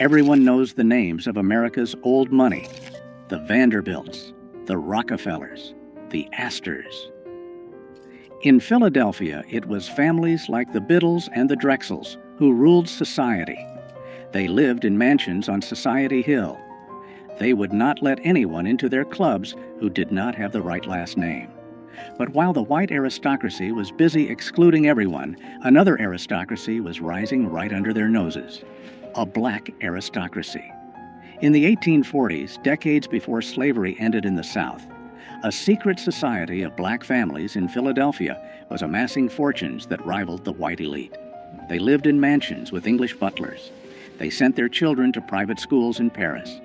Everyone knows the names of America's old money: the Vanderbilts, the Rockefellers, the Astors. In Philadelphia, it was families like the Biddles and the Drexels who ruled society. They lived in mansions on Society Hill. They would not let anyone into their clubs who did not have the right last name. But while the white aristocracy was busy excluding everyone, another aristocracy was rising right under their noses: a black aristocracy. In the 1840s, decades before slavery ended in the South, a secret society of black families in Philadelphia was amassing fortunes that rivaled the white elite. They lived in mansions with English butlers. They sent their children to private schools in Paris.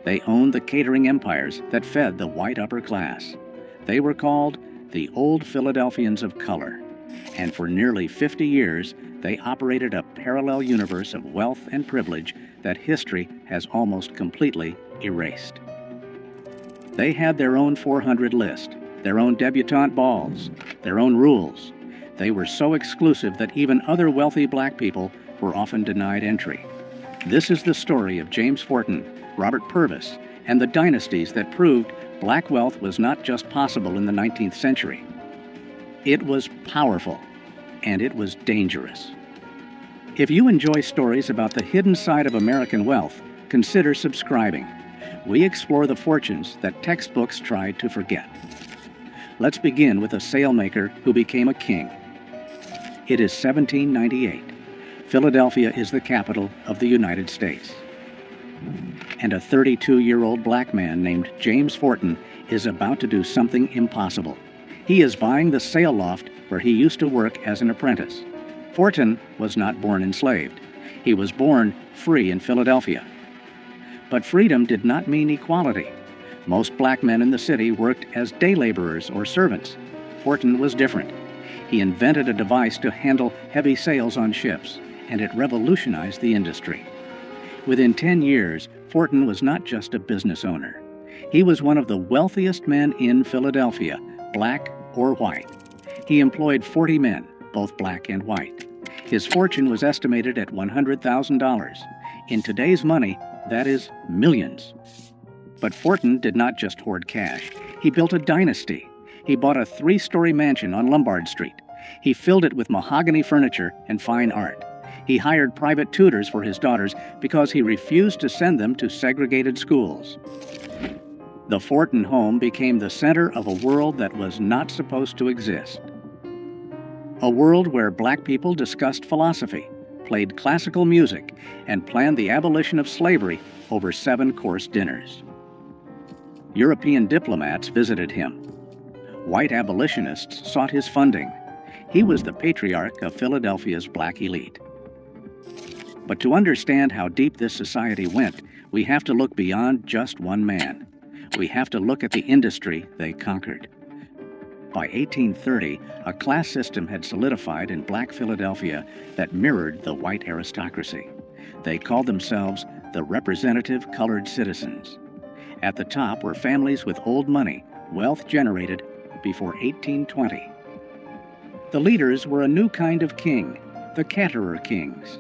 They owned the catering empires that fed the white upper class. They were called the Old Philadelphians of color, and for nearly 50 years, they operated a parallel universe of wealth and privilege that history has almost completely erased. They had their own 400 list, their own debutante balls, their own rules. They were so exclusive that even other wealthy black people were often denied entry. This is the story of James Forten, Robert Purvis, and the dynasties that proved black wealth was not just possible in the 19th century. It was powerful, and it was dangerous. If you enjoy stories about the hidden side of American wealth, consider subscribing. We explore the fortunes that textbooks tried to forget. Let's begin with a sailmaker who became a king. It is 1798. Philadelphia is the capital of the United States. And a 32-year-old black man named James Forten is about to do something impossible. He is buying the sail loft where he used to work as an apprentice. Forten was not born enslaved. He was born free in Philadelphia. But freedom did not mean equality. Most black men in the city worked as day laborers or servants. Forten was different. He invented a device to handle heavy sails on ships, and it revolutionized the industry. Within 10 years, Forten was not just a business owner. He was one of the wealthiest men in Philadelphia, black or white. He employed 40 men, both black and white. His fortune was estimated at $100,000. In today's money, that is millions. But Forten did not just hoard cash. He built a dynasty. He bought a 3-story mansion on Lombard Street. He filled it with mahogany furniture and fine art. He hired private tutors for his daughters because he refused to send them to segregated schools. The Forten home became the center of a world that was not supposed to exist. A world where black people discussed philosophy, played classical music, and planned the abolition of slavery over 7-course dinners. European diplomats visited him. White abolitionists sought his funding. He was the patriarch of Philadelphia's black elite. But to understand how deep this society went, we have to look beyond just one man. We have to look at the industry they conquered. By 1830, a class system had solidified in black Philadelphia that mirrored the white aristocracy. They called themselves the representative colored citizens. At the top were families with old money, wealth generated before 1820. The leaders were a new kind of king, the caterer kings.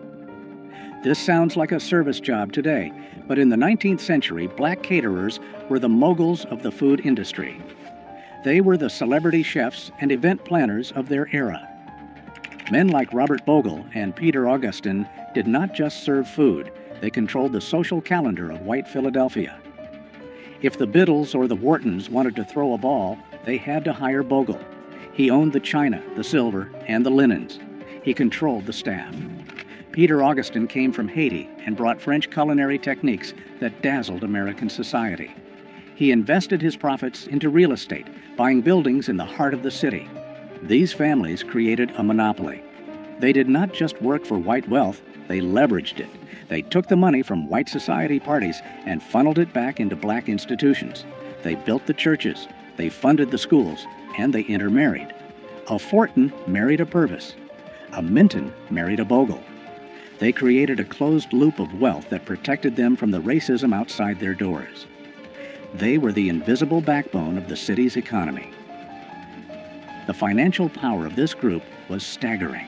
This sounds like a service job today, but in the 19th century, black caterers were the moguls of the food industry. They were the celebrity chefs and event planners of their era. Men like Robert Bogle and Peter Augustin did not just serve food, they controlled the social calendar of white Philadelphia. If the Biddles or the Whartons wanted to throw a ball, they had to hire Bogle. He owned the china, the silver, and the linens. He controlled the staff. Peter Augustin came from Haiti and brought French culinary techniques that dazzled American society. He invested his profits into real estate, buying buildings in the heart of the city. These families created a monopoly. They did not just work for white wealth, they leveraged it. They took the money from white society parties and funneled it back into black institutions. They built the churches, they funded the schools, and they intermarried. A Forten married a Purvis. A Minton married a Bogle. They created a closed loop of wealth that protected them from the racism outside their doors. They were the invisible backbone of the city's economy. The financial power of this group was staggering.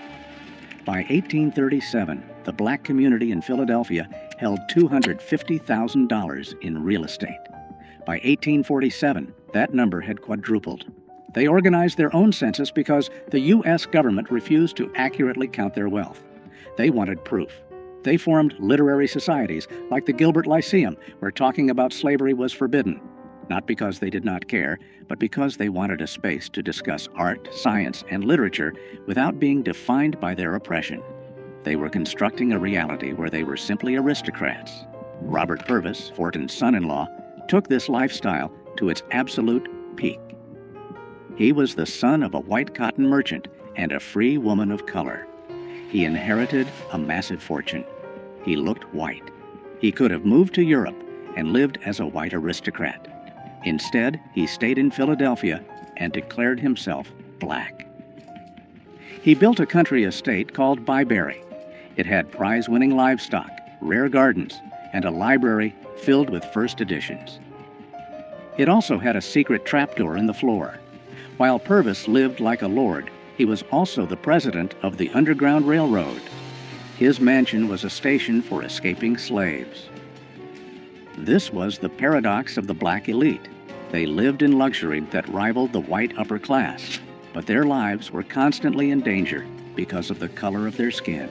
By 1837, the black community in Philadelphia held $250,000 in real estate. By 1847, that number had quadrupled. They organized their own census because the U.S. government refused to accurately count their wealth. They wanted proof. They formed literary societies like the Gilbert Lyceum, where talking about slavery was forbidden, not because they did not care, but because they wanted a space to discuss art, science, and literature without being defined by their oppression. They were constructing a reality where they were simply aristocrats. Robert Purvis, Fortin's son-in-law, took this lifestyle to its absolute peak. He was the son of a white cotton merchant and a free woman of color. He inherited a massive fortune. He looked white. He could have moved to Europe and lived as a white aristocrat. Instead, he stayed in Philadelphia and declared himself black. He built a country estate called Byberry. It had prize-winning livestock, rare gardens, and a library filled with first editions. It also had a secret trapdoor in the floor. While Purvis lived like a lord, he was also the president of the Underground Railroad. His mansion was a station for escaping slaves. This was the paradox of the black elite. They lived in luxury that rivaled the white upper class, but their lives were constantly in danger because of the color of their skin.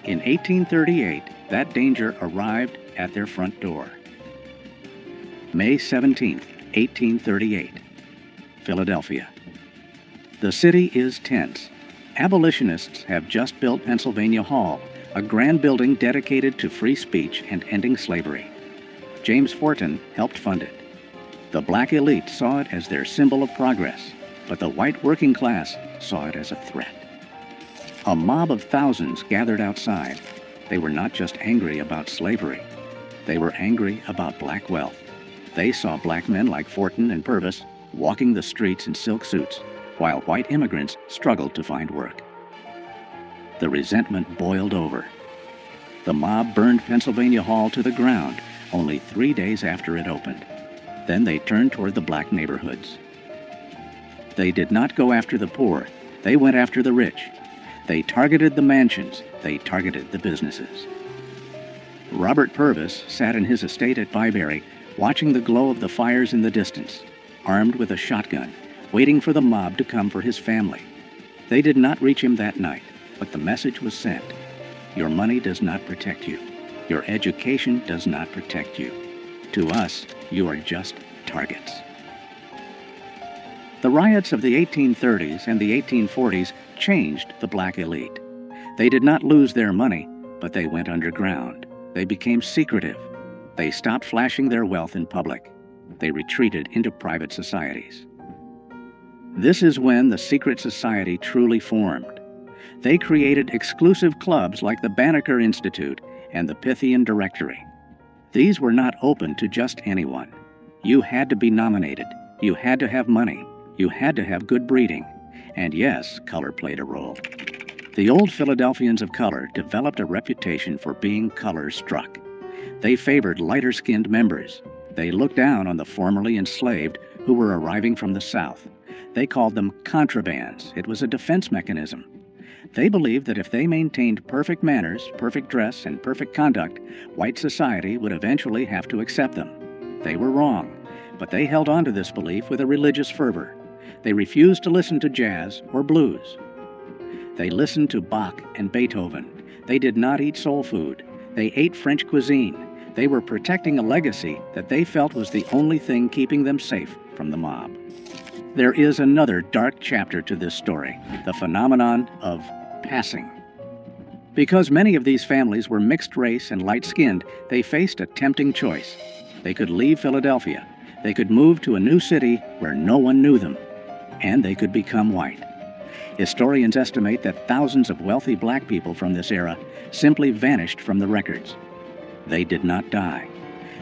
In 1838, that danger arrived at their front door. May 17, 1838, Philadelphia. The city is tense. Abolitionists have just built Pennsylvania Hall, a grand building dedicated to free speech and ending slavery. James Fortin helped fund it. The black elite saw it as their symbol of progress, but the white working class saw it as a threat. A mob of thousands gathered outside. They were not just angry about slavery. They were angry about black wealth. They saw black men like Fortin and Purvis walking the streets in silk suits, while white immigrants struggled to find work. The resentment boiled over. The mob burned Pennsylvania Hall to the ground only 3 days after it opened. Then they turned toward the black neighborhoods. They did not go after the poor. They went after the rich. They targeted the mansions. They targeted the businesses. Robert Purvis sat in his estate at Byberry, watching the glow of the fires in the distance, armed with a shotgun, waiting for the mob to come for his family. They did not reach him that night, but the message was sent. Your money does not protect you. Your education does not protect you. To us, you are just targets. The riots of the 1830s and the 1840s changed the black elite. They did not lose their money, but they went underground. They became secretive. They stopped flashing their wealth in public. They retreated into private societies. This is when the secret society truly formed. They created exclusive clubs like the Banneker Institute and the Pythian Directory. These were not open to just anyone. You had to be nominated. You had to have money. You had to have good breeding. And yes, color played a role. The Old Philadelphians of color developed a reputation for being color-struck. They favored lighter-skinned members. They looked down on the formerly enslaved who were arriving from the South. They called them contrabands. It was a defense mechanism. They believed that if they maintained perfect manners, perfect dress, and perfect conduct, white society would eventually have to accept them. They were wrong, but they held on to this belief with a religious fervor. They refused to listen to jazz or blues. They listened to Bach and Beethoven. They did not eat soul food. They ate French cuisine. They were protecting a legacy that they felt was the only thing keeping them safe from the mob. There is another dark chapter to this story, the phenomenon of passing. Because many of these families were mixed race and light-skinned, they faced a tempting choice. They could leave Philadelphia. They could move to a new city where no one knew them. And they could become white. Historians estimate that thousands of wealthy black people from this era simply vanished from the records. They did not die.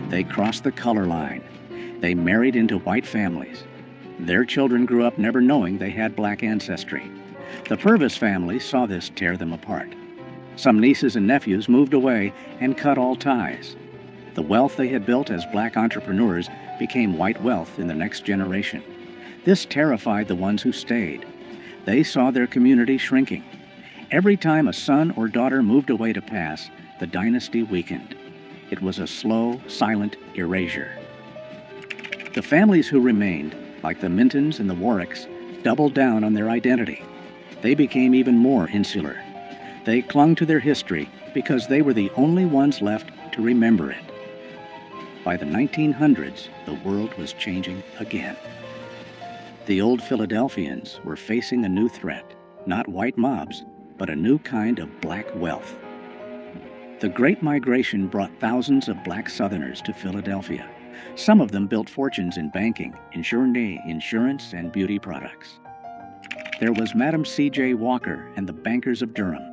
They crossed the color line. They married into white families. Their children grew up never knowing they had black ancestry. The Purvis family saw this tear them apart. Some nieces and nephews moved away and cut all ties. The wealth they had built as black entrepreneurs became white wealth in the next generation. This terrified the ones who stayed. They saw their community shrinking. Every time a son or daughter moved away to pass, the dynasty weakened. It was a slow, silent erasure. The families who remained, like the Mintons and the Warwicks, doubled down on their identity. They became even more insular. They clung to their history because they were the only ones left to remember it. By the 1900s, the world was changing again. The Old Philadelphians were facing a new threat, not white mobs, but a new kind of black wealth. The Great Migration brought thousands of black Southerners to Philadelphia. Some of them built fortunes in banking, insurance, and beauty products. There was Madam C.J. Walker and the bankers of Durham.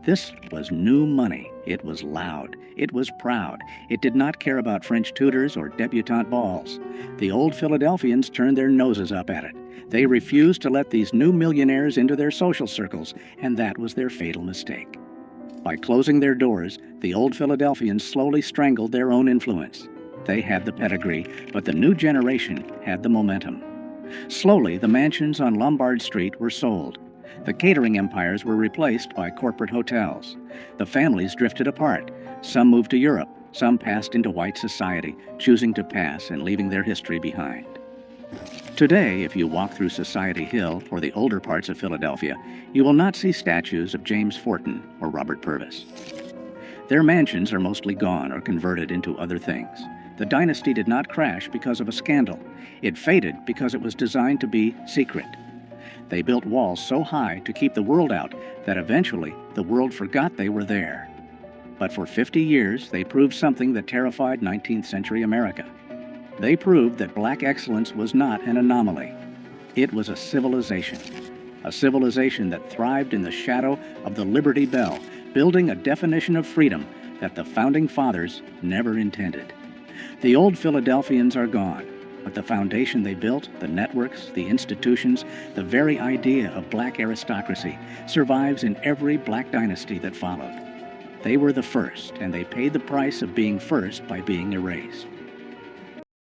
This was new money. It was loud. It was proud. It did not care about French tutors or debutante balls. The Old Philadelphians turned their noses up at it. They refused to let these new millionaires into their social circles, and that was their fatal mistake. By closing their doors, the Old Philadelphians slowly strangled their own influence. They had the pedigree, but the new generation had the momentum. Slowly, the mansions on Lombard Street were sold. The catering empires were replaced by corporate hotels. The families drifted apart. Some moved to Europe. Some passed into white society, choosing to pass and leaving their history behind. Today, if you walk through Society Hill or the older parts of Philadelphia, you will not see statues of James Forten or Robert Purvis. Their mansions are mostly gone or converted into other things. The dynasty did not crash because of a scandal. It faded because it was designed to be secret. They built walls so high to keep the world out that eventually the world forgot they were there. But for 50 years, they proved something that terrified 19th century America. They proved that black excellence was not an anomaly. It was a civilization that thrived in the shadow of the Liberty Bell, building a definition of freedom that the Founding Fathers never intended. The Old Philadelphians are gone, but the foundation they built, the networks, the institutions, the very idea of black aristocracy survives in every black dynasty that followed. They were the first, and they paid the price of being first by being erased.